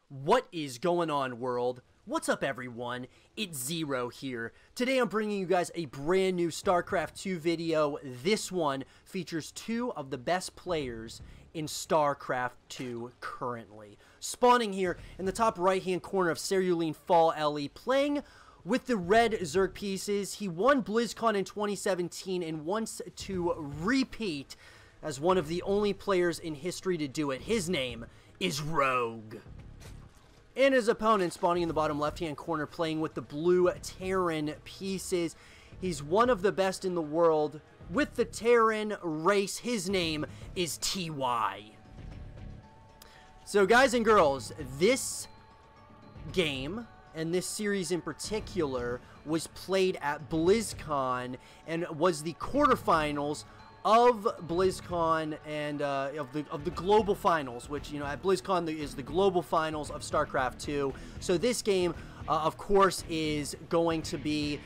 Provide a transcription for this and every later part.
What is going on, world? What's up, everyone? It's Zero here. Today I'm bringing you guys a brand new StarCraft 2 video. This one features two of the best players in StarCraft 2 currently. Spawning here in the top right-hand corner of Cerulean Fall LE, playing with the red Zerg pieces. He won BlizzCon in 2017 and wants to repeat as one of the only players in history to do it. His name is Rogue. And his opponent spawning in the bottom left-hand corner, playing with the blue Terran pieces. He's one of the best in the world with the Terran race. His name is TY. So guys and girls, this game and this series in particular was played at BlizzCon and was the quarterfinals of BlizzCon and of the global finals, which, you know, at BlizzCon is the global finals of StarCraft 2. So this game, of course, is going to be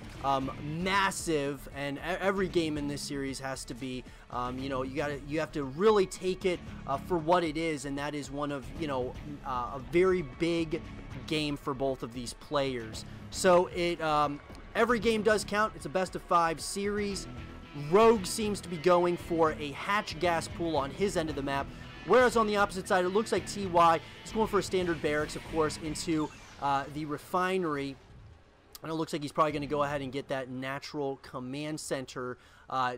massive, and every game in this series has to be, you know, you have to really take it for what it is, and that is one of, you know, a very big game for both of these players. So every game does count. It's a best-of-5 series. Rogue seems to be going for a hatch gas pool on his end of the map, whereas on the opposite side, it looks like TY is going for a standard barracks, of course, into the refinery. And it looks like he's probably going to go ahead and get that natural command center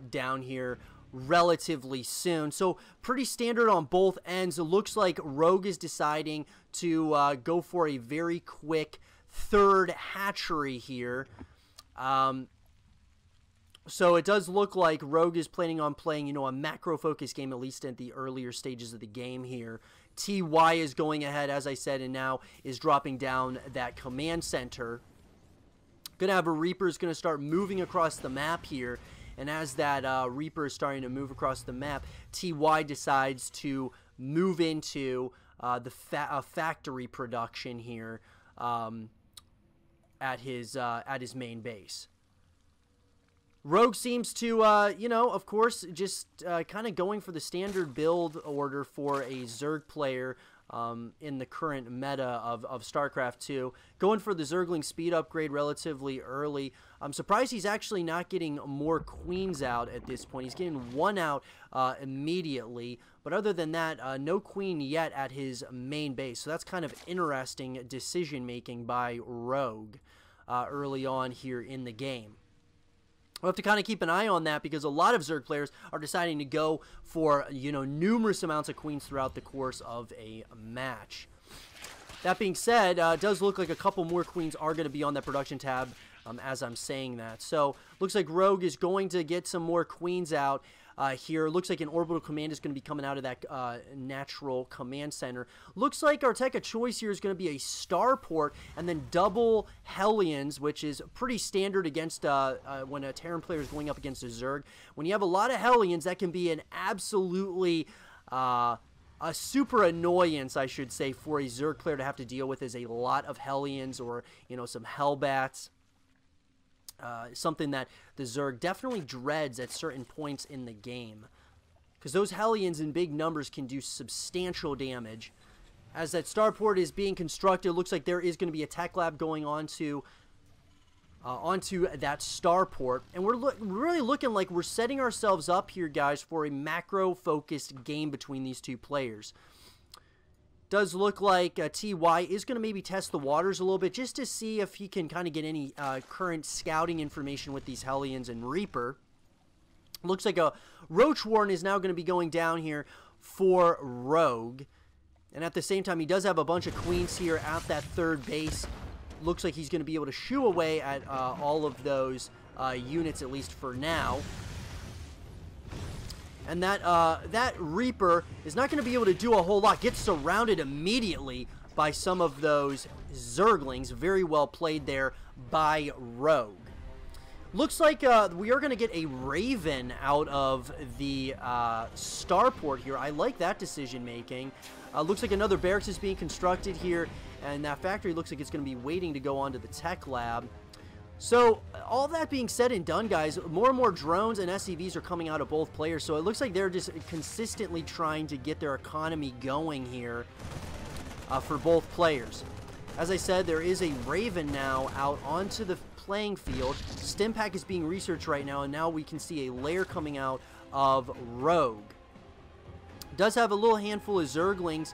down here relatively soon. So pretty standard on both ends. It looks like Rogue is deciding to go for a very quick third hatchery here. So it does look like Rogue is planning on playing, you know, a macro-focused game, at least at the earlier stages of the game here. TY is going ahead, as I said, and now is dropping down that command center. Gonna have a Reaper is gonna start moving across the map here, and as that Reaper is starting to move across the map, TY decides to move into the factory production here at his main base. Rogue seems to, you know, of course, just kind of going for the standard build order for a Zerg player in the current meta of StarCraft 2. Going for the Zergling speed upgrade relatively early. I'm surprised he's actually not getting more queens out at this point. He's getting one out immediately. But other than that, no queen yet at his main base. So that's kind of interesting decision-making by Rogue early on here in the game. We'll have to kind of keep an eye on that because a lot of Zerg players are deciding to go for, you know, numerous amounts of queens throughout the course of a match. That being said, it does look like a couple more queens are going to be on that production tab as I'm saying that. So, looks like Rogue is going to get some more queens out here. Looks like an orbital command is going to be coming out of that natural command center. Looks like our tech of choice here is going to be a starport and then double Hellions, which is pretty standard against when a Terran player is going up against a Zerg. When you have a lot of Hellions, that can be an absolutely a super annoyance, I should say, for a Zerg player to have to deal with, is a lot of Hellions or, you know, some Hellbats. Something that the Zerg definitely dreads at certain points in the game, because those Hellions in big numbers can do substantial damage. As that starport is being constructed, it looks like there is going to be a tech lab going onto that starport, and we're really looking like we're setting ourselves up here, guys, for a macro-focused game between these two players. Does look like TY is going to maybe test the waters a little bit just to see if he can kind of get any current scouting information with these Hellions and Reaper. Looks like a Roach Warren is now going to be going down here for Rogue. And at the same time, he does have a bunch of queens here at that third base. Looks like he's going to be able to shoo away at all of those units, at least for now. And that Reaper is not going to be able to do a whole lot. Gets surrounded immediately by some of those Zerglings. Very well played there by Rogue. Looks like we are going to get a Raven out of the starport here. I like that decision making. Looks like another barracks is being constructed here. And that factory looks like it's going to be waiting to go onto the tech lab. So, all that being said and done, guys, more and more drones and SCVs are coming out of both players, so it looks like they're just consistently trying to get their economy going here. for both players. As I said, there is a Raven now out onto the playing field. Stimpak is being researched right now, and now we can see a lair coming out of Rogue. Does have a little handful of Zerglings,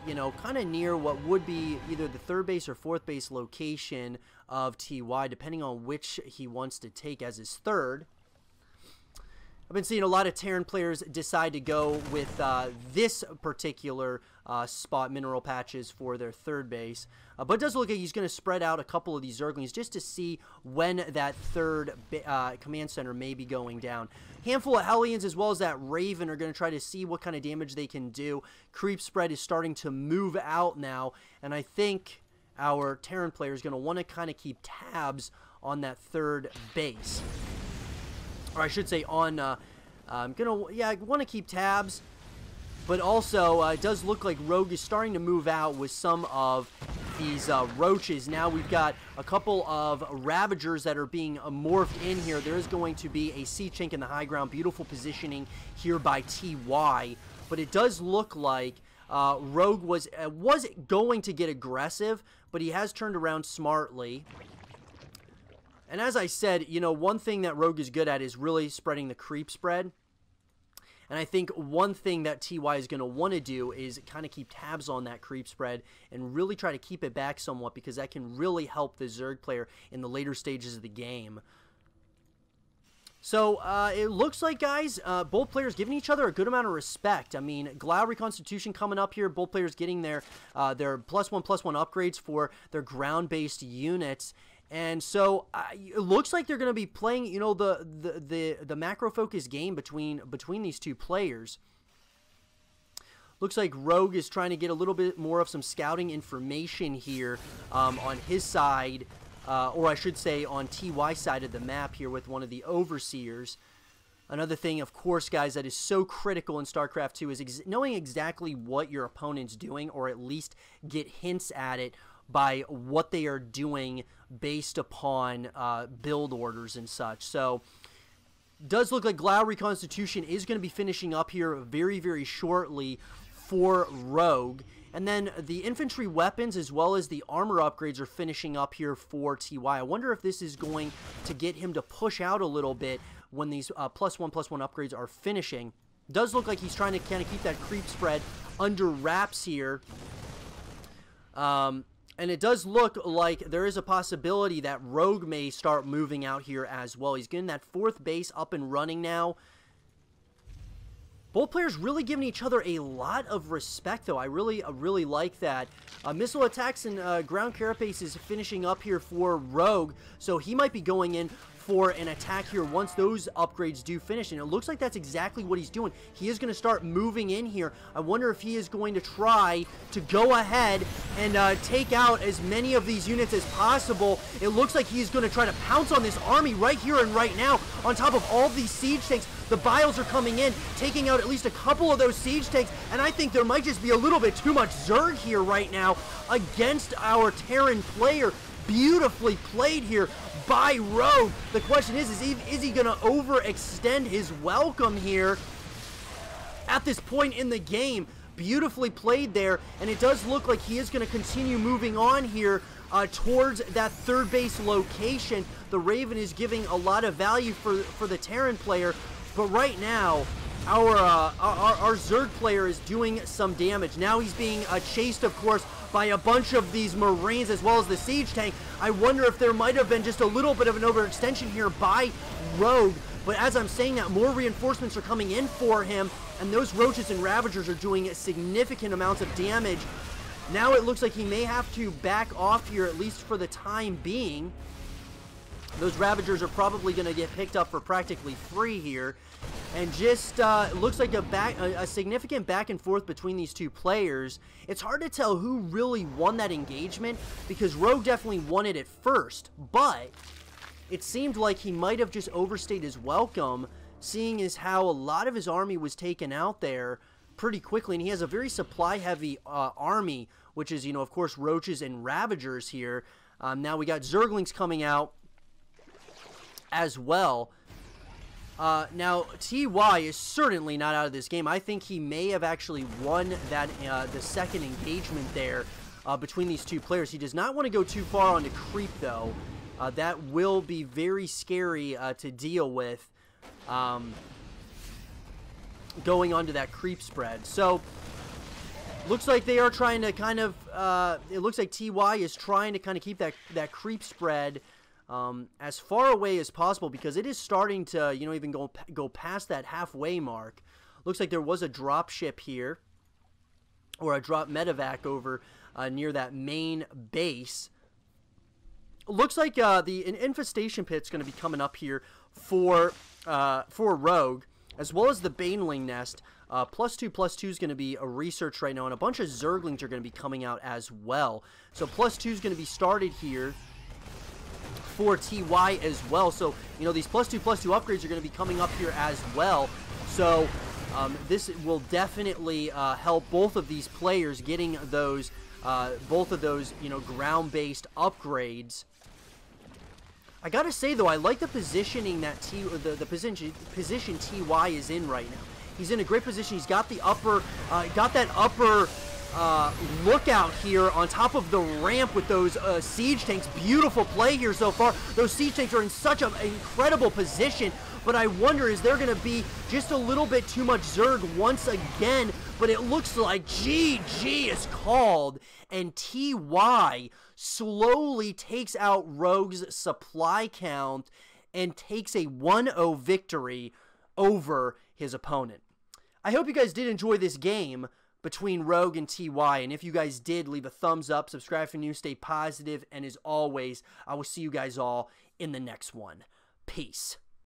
you know, kind of near what would be either the third base or fourth base location of TY, depending on which he wants to take as his third. I've been seeing a lot of Terran players decide to go with this particular spot, mineral patches, for their third base. But it does look like he's going to spread out a couple of these Zerglings just to see when that third command center may be going down. Handful of Hellions as well as that Raven are going to try to see what kind of damage they can do. Creep spread is starting to move out now, and I think our Terran player is going to want to kind of keep tabs on that third base. Or I should say on, I'm going to, yeah, I want to keep tabs. But also, it does look like Rogue is starting to move out with some of these roaches. Now we've got a couple of Ravagers that are being morphed in here. There is going to be a Siege Tank in the high ground. Beautiful positioning here by TY. But it does look like Rogue was going to get aggressive, but he has turned around smartly. And as I said, you know, one thing that Rogue is good at is really spreading the creep spread. And I think one thing that TY is going to want to do is kind of keep tabs on that creep spread and really try to keep it back somewhat, because that can really help the Zerg player in the later stages of the game. So, it looks like, guys, both players giving each other a good amount of respect. I mean, Glau Reconstitution coming up here. Both players getting their +1/+1 upgrades for their ground-based units. And so it looks like they're going to be playing, you know, the macro focus game between these two players. Looks like Rogue is trying to get a little bit more of some scouting information here on his side, or I should say on TY's side of the map here with one of the Overseers. Another thing, of course, guys, that is so critical in StarCraft 2 is knowing exactly what your opponent's doing, or at least get hints at it by what they are doing based upon build orders and such. So, does look like Glau Reconstitution is going to be finishing up here very, very shortly for Rogue. And then the infantry weapons as well as the armor upgrades are finishing up here for TY. I wonder if this is going to get him to push out a little bit when these +1/+1 upgrades are finishing. Does look like he's trying to kind of keep that creep spread under wraps here. And it does look like there is a possibility that Rogue may start moving out here as well. He's getting that fourth base up and running now. Both players really giving each other a lot of respect, though. I really like that. Missile attacks and ground carapace is finishing up here for Rogue, so he might be going in for an attack here once those upgrades do finish, and it looks like that's exactly what he's doing. He is going to start moving in here. I wonder if he is going to try to go ahead and take out as many of these units as possible. It looks like he's going to try to pounce on this army right here and right now on top of all these siege tanks. The Biles are coming in, taking out at least a couple of those siege tanks, and I think there might just be a little bit too much Zerg here right now against our Terran player. Beautifully played here by Rogue. The question is he going to overextend his welcome here at this point in the game? Beautifully played there, and it does look like he is going to continue moving on here towards that third base location. The Raven is giving a lot of value for the Terran player, but right now our Zerg player is doing some damage. Now he's being chased, of course, by a bunch of these Marines as well as the siege tank. I wonder if there might have been just a little bit of an overextension here by Rogue. But as I'm saying that, more reinforcements are coming in for him, and those Roaches and Ravagers are doing significant amounts of damage. Now it looks like he may have to back off here, at least for the time being. Those Ravagers are probably going to get picked up for practically free here. And just looks like a significant back and forth between these two players. It's hard to tell who really won that engagement, because Rogue definitely won it at first, but it seemed like he might have just overstayed his welcome, seeing as how a lot of his army was taken out there pretty quickly, and he has a very supply-heavy army, which is, you know, of course, Roaches and Ravagers here. Now we got Zerglings coming out as well. Now, TY is certainly not out of this game. I think he may have actually won that the second engagement there between these two players. He does not want to go too far onto creep, though. That will be very scary to deal with going onto that creep spread. So, looks like they are trying to kind of, it looks like TY is trying to kind of keep that creep spread as far away as possible, because it is starting to, you know, even go past that halfway mark. Looks like there was a drop ship here, or a drop medevac over near that main base. Looks like an infestation pit's going to be coming up here for Rogue, as well as the Baneling nest. +2/+2 is going to be a research right now, and a bunch of Zerglings are going to be coming out as well. So +2 is going to be started here for TY as well. So, you know, these +2/+2 upgrades are going to be coming up here as well. So, this will definitely help both of these players getting those, both of those, you know, ground-based upgrades. I gotta say, though, I like the positioning that the position TY is in right now. He's in a great position. He's got the upper, got that upper lookout here on top of the ramp with those siege tanks. Beautiful play here so far. Those siege tanks are in such an incredible position, but I wonder, is there going to be just a little bit too much Zerg once again? But it looks like GG is called, and TY slowly takes out Rogue's supply count and takes a 1-0 victory over his opponent. I hope you guys did enjoy this game between Rogue and TY, and if you guys did, leave a thumbs up, subscribe for new, stay positive, and as always, I will see you guys all in the next one. Peace.